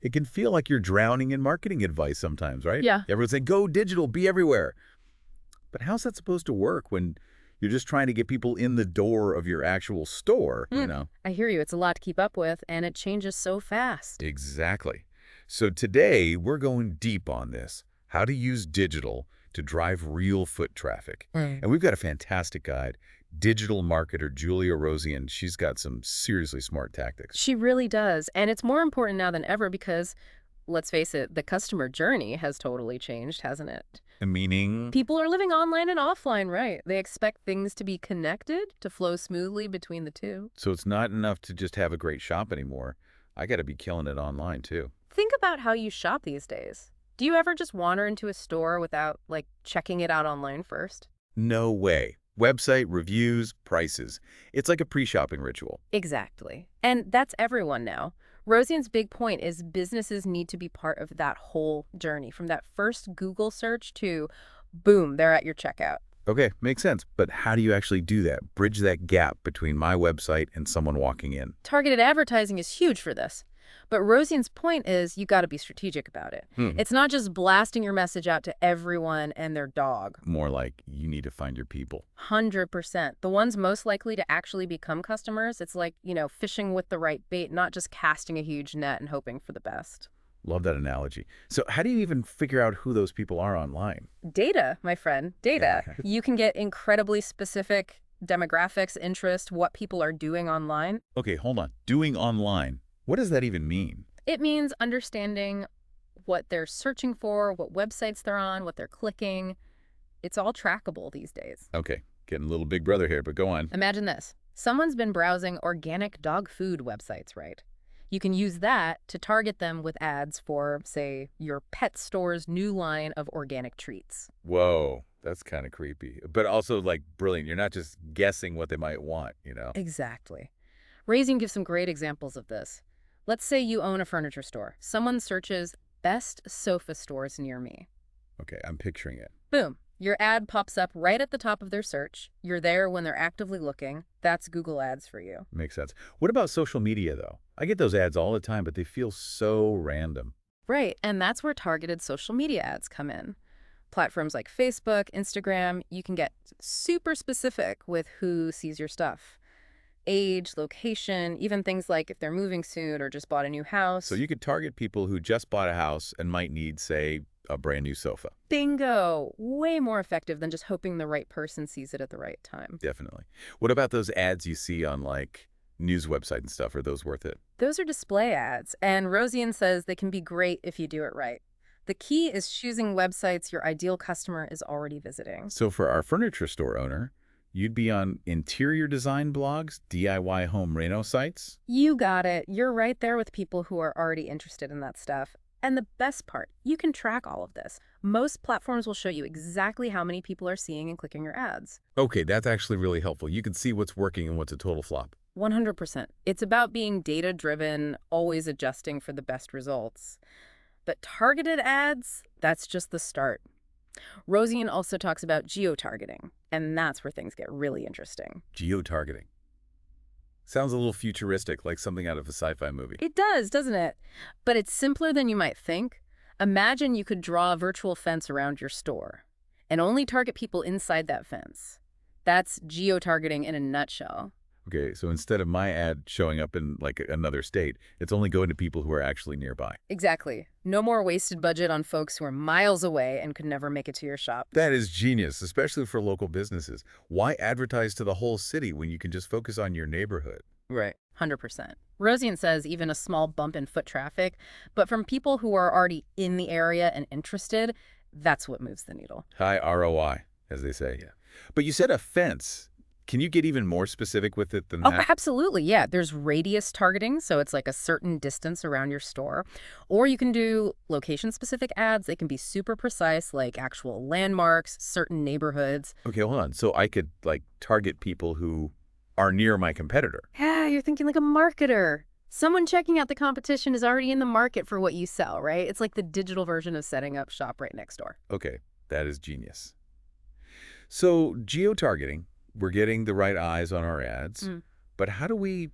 It can feel like you're drowning in marketing advice sometimes, right? Yeah. Everyone's saying, go digital, be everywhere. But how's that supposed to work when you're just trying to get people in the door of your actual store, you Mm, know? I hear you. It's a lot to keep up with, and it changes so fast. Exactly. So today, we're going deep on this, how to use digital to drive real foot traffic. Mm. And we've got a fantastic guide, digital marketer Julia Rosian. She's got some seriously smart tactics. She really does. And it's more important now than ever because, let's face it, the customer journey has totally changed, hasn't it? Meaning, People are living online and offline, right? They expect things to be connected, to flow smoothly between the two. so it's not enough to just have a great shop anymore. I got to be killing it online, too. Think about how you shop these days. Do you ever just wander into a store without, like, checking it out online first? No way. Website, reviews, prices. It's like a pre-shopping ritual. Exactly. And that's everyone now. Rosian's big point is businesses need to be part of that whole journey, from that first Google search to, boom, they're at your checkout. Okay, makes sense. But how do you actually do that? Bridge that gap between my website and someone walking in. Targeted advertising is huge for this. But Rosian's point is you got to be strategic about it. It's not just blasting your message out to everyone and their dog. More like you need to find your people. 100%. The ones most likely to actually become customers, it's like, fishing with the right bait, not just casting a huge net and hoping for the best. Love that analogy. So how do you even figure out who those people are online? Data, my friend, data. You can get incredibly specific demographics, interest, what people are doing online. Okay, hold on. Doing online. What does that even mean? It means understanding what they're searching for, what websites they're on, what they're clicking. It's all trackable these days. Okay, getting a little big brother here, but go on. Imagine this. Someone's been browsing organic dog food websites, right? You can use that to target them with ads for, say, your pet store's new line of organic treats. Whoa, that's kind of creepy. But also, like, brilliant. You're not just guessing what they might want, you know? Exactly. Raisin gives some great examples of this. Let's say you own a furniture store. Someone searches best sofa stores near me. Okay, I'm picturing it. Boom. Your ad pops up right at the top of their search. You're there when they're actively looking. That's Google Ads for you. Makes sense. What about social media, though? I get those ads all the time, but they feel so random. Right, and that's where targeted social media ads come in. Platforms like Facebook, Instagram, you can get super specific with who sees your stuff. Age, location, even things like if they're moving soon or just bought a new house. So you could target people who just bought a house and might need, say, a brand new sofa. Bingo! Way more effective than just hoping the right person sees it at the right time. Definitely. What about those ads you see on, like, news website and stuff? Are those worth it? Those are display ads, and Rosian says they can be great if you do it right. The key is choosing websites your ideal customer is already visiting. So for our furniture store owner, you'd be on interior design blogs, DIY home reno sites? You got it. You're right there with people who are already interested in that stuff. And the best part, you can track all of this. Most platforms will show you exactly how many people are seeing and clicking your ads. Okay, that's actually really helpful. You can see what's working and what's a total flop. 100%. It's about being data-driven, always adjusting for the best results. But targeted ads, that's just the start. Rosian also talks about geotargeting, and that's where things get really interesting. Geotargeting. Sounds a little futuristic, like something out of a sci-fi movie. It does, doesn't it? But it's simpler than you might think. Imagine you could draw a virtual fence around your store and only target people inside that fence. That's geotargeting in a nutshell. Okay, so instead of my ad showing up in, like, another state, it's only going to people who are actually nearby. Exactly. No more wasted budget on folks who are miles away and could never make it to your shop. That is genius, especially for local businesses. Why advertise to the whole city when you can just focus on your neighborhood? Right. 100%. Rosian says even a small bump in foot traffic, but from people who are already in the area and interested, that's what moves the needle. High ROI, as they say. Yeah. But you said a fence. Can you get even more specific with it than Oh, that? absolutely. Yeah. There's radius targeting, so it's like a certain distance around your store. Or you can do location-specific ads. They can be super precise, like actual landmarks, certain neighborhoods. Okay, hold on. So I could, like, target people who are near my competitor. Yeah, you're thinking like a marketer. Someone checking out the competition is already in the market for what you sell, right? It's like the digital version of setting up shop right next door. Okay, that is genius. So geotargeting, we're getting the right eyes on our ads, but how do we,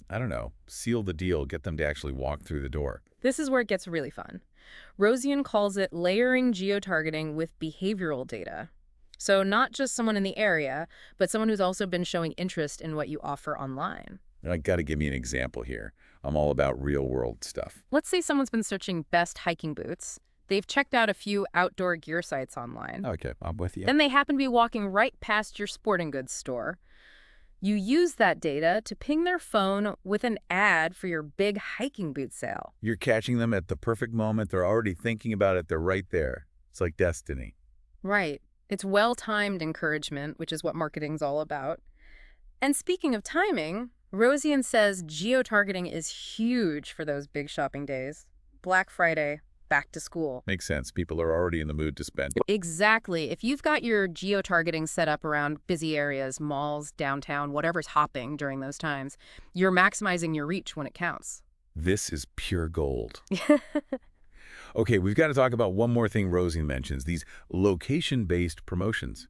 I don't know, seal the deal, get them to actually walk through the door? This is where it gets really fun. Rosian calls it layering geotargeting with behavioral data. So not just someone in the area, but someone who's also been showing interest in what you offer online. And I got to give me an example here. I'm all about real-world stuff. Let's say someone's been searching best hiking boots. They've checked out a few outdoor gear sites online. Okay, I'm with you. Then they happen to be walking right past your sporting goods store. You use that data to ping their phone with an ad for your big hiking boot sale. You're catching them at the perfect moment. They're already thinking about it. They're right there. It's like destiny. Right. It's well-timed encouragement, which is what marketing's all about. And speaking of timing, Rosian says geotargeting is huge for those big shopping days. Black Friday, back to school. Makes sense. People are already in the mood to spend. Exactly. If you've got your geotargeting set up around busy areas, malls, downtown, whatever's hopping during those times, you're maximizing your reach when it counts. This is pure gold. Okay, we've got to talk about one more thing Rosie mentions, these location-based promotions.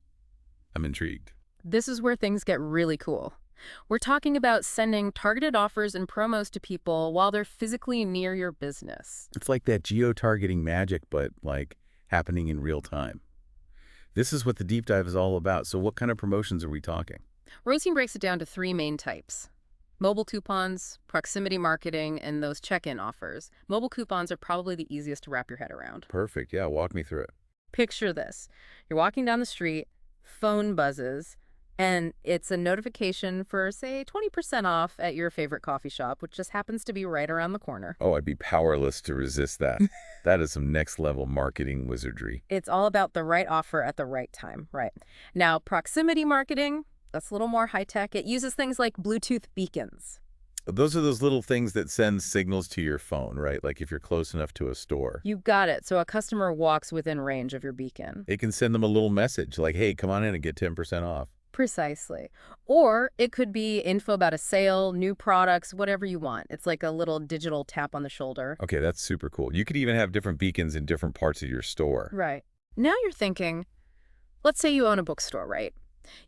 I'm intrigued. This is where things get really cool. We're talking about sending targeted offers and promos to people while they're physically near your business. It's like that geo-targeting magic, but like happening in real time. This is what the deep dive is all about. So what kind of promotions are we talking? Rosine breaks it down to three main types: mobile coupons, proximity marketing, and those check-in offers. Mobile coupons are probably the easiest to wrap your head around. Perfect. Yeah, walk me through it. Picture this. You're walking down the street, phone buzzes, and it's a notification for, say, 20% off at your favorite coffee shop, which just happens to be right around the corner. Oh, I'd be powerless to resist that. That is some next-level marketing wizardry. It's all about the right offer at the right time, right? Now, proximity marketing, that's a little more high-tech. It uses things like Bluetooth beacons. Those are those little things that send signals to your phone, right? Like if you're close enough to a store. You got it. So a customer walks within range of your beacon. It can send them a little message like, hey, come on in and get 10% off. Precisely. Or it could be info about a sale, new products, whatever you want. It's like a little digital tap on the shoulder. Okay, that's super cool. You could even have different beacons in different parts of your store. Right. Now you're thinking, let's say you own a bookstore, right?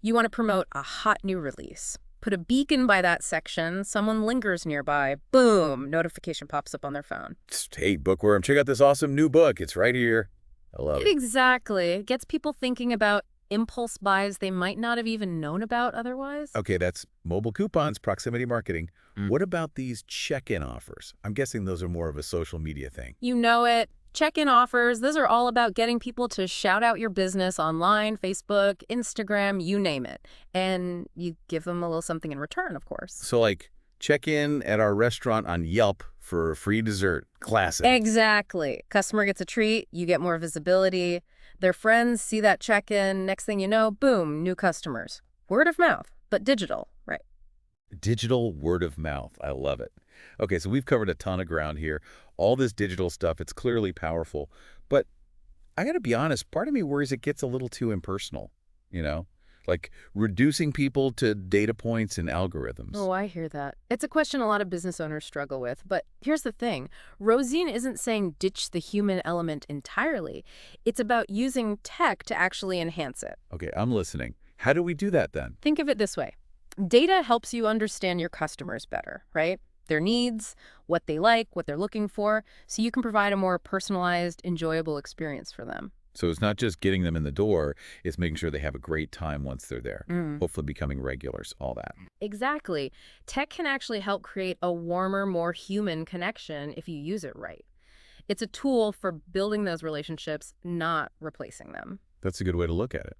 You want to promote a hot new release. Put a beacon by that section, someone lingers nearby, boom, notification pops up on their phone. Hey, bookworm, check out this awesome new book. It's right here. I love it. Exactly. It gets people thinking about impulse buys they might not have even known about otherwise. Okay, that's mobile coupons, proximity marketing. What about these check-in offers? I'm guessing those are more of a social media thing. You know it. Check-in offers, those are all about getting people to shout out your business online, Facebook, Instagram, you name it. And you give them a little something in return, of course. So like check in at our restaurant on Yelp for a free dessert. Classic. Exactly. Customer gets a treat, you get more visibility. Their friends see that check-in, next thing you know, boom, new customers. Word of mouth, but digital, right? Digital word of mouth. I love it. Okay, so we've covered a ton of ground here. All this digital stuff, it's clearly powerful. But I got to be honest, part of me worries it gets a little too impersonal, you know? Like reducing people to data points and algorithms. Oh, I hear that. It's a question a lot of business owners struggle with. But here's the thing. Rosine isn't saying ditch the human element entirely. It's about using tech to actually enhance it. Okay, I'm listening. How do we do that then? Think of it this way. Data helps you understand your customers better, right? Their needs, what they like, what they're looking for, so you can provide a more personalized, enjoyable experience for them. So it's not just getting them in the door, it's making sure they have a great time once they're there. Hopefully becoming regulars, all that. Exactly. Tech can actually help create a warmer, more human connection if you use it right. It's a tool for building those relationships, not replacing them. That's a good way to look at it.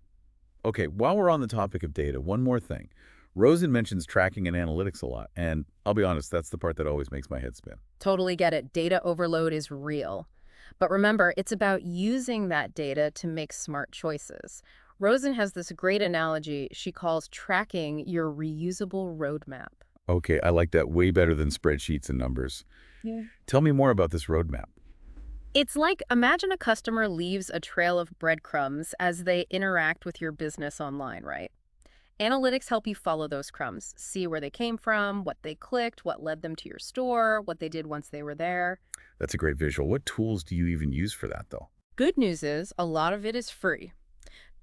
Okay, while we're on the topic of data, one more thing. Rosen mentions tracking and analytics a lot, and I'll be honest, that's the part that always makes my head spin. Totally get it. Data overload is real. But remember, it's about using that data to make smart choices. Rosen has this great analogy she calls tracking your reusable roadmap. Okay, I like that way better than spreadsheets and numbers. Yeah. Tell me more about this roadmap. It's like, imagine a customer leaves a trail of breadcrumbs as they interact with your business online, right? Analytics help you follow those crumbs, see where they came from, what they clicked, what led them to your store, what they did once they were there. That's a great visual. What tools do you even use for that, though? Good news is, a lot of it is free.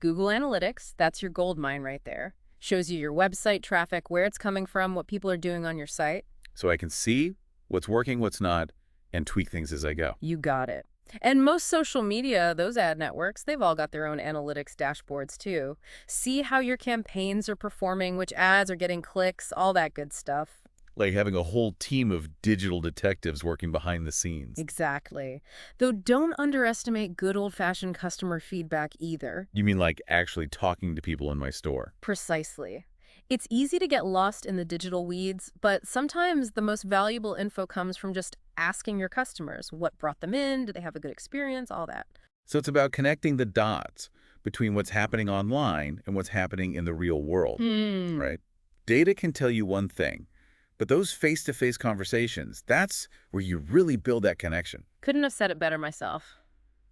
Google Analytics, that's your gold mine right there. Shows you your website traffic, where it's coming from, what people are doing on your site. So I can see what's working, what's not, And tweak things as I go. You got it. And most social media, those ad networks, they've all got their own analytics dashboards too. See how your campaigns are performing, which ads are getting clicks, all that good stuff. Like having a whole team of digital detectives working behind the scenes. Exactly. Though don't underestimate good old-fashioned customer feedback either. You mean like actually talking to people in my store? Precisely. It's easy to get lost in the digital weeds, but sometimes the most valuable info comes from just asking your customers what brought them in, did they have a good experience, all that. So it's about connecting the dots between what's happening online and what's happening in the real world, right? Data can tell you one thing, but those face-to-face conversations, that's where you really build that connection. Couldn't have said it better myself.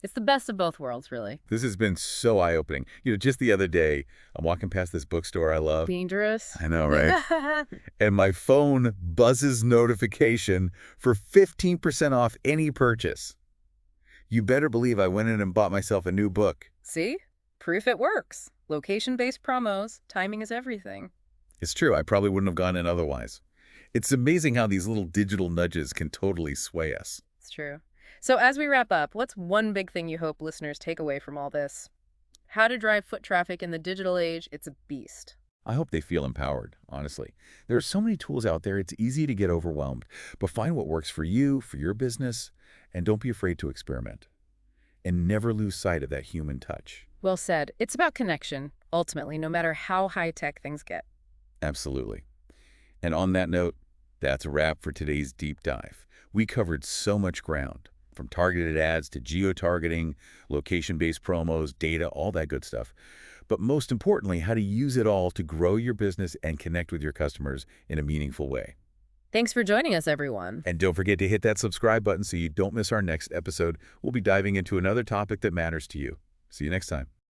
It's the best of both worlds, really. This has been so eye-opening. Just the other day, I'm walking past this bookstore I love. Dangerous. I know, right? And my phone buzzes notification for 15% off any purchase. You better believe I went in and bought myself a new book. See? Proof it works. Location-based promos, timing is everything. It's true, I probably wouldn't have gone in otherwise. It's amazing how these little digital nudges can totally sway us. It's true. So as we wrap up, what's one big thing you hope listeners take away from all this? How to drive foot traffic in the digital age, it's a beast. I hope they feel empowered, honestly. There are so many tools out there, it's easy to get overwhelmed. But find what works for you, for your business, and don't be afraid to experiment. And never lose sight of that human touch. Well said. It's about connection, ultimately, no matter how high-tech things get. Absolutely. And on that note, that's a wrap for today's deep dive. We covered so much ground, from targeted ads to geotargeting, location-based promos, data, all that good stuff. But most importantly, how to use it all to grow your business and connect with your customers in a meaningful way. Thanks for joining us, everyone. And don't forget to hit that subscribe button so you don't miss our next episode. We'll be diving into another topic that matters to you. See you next time.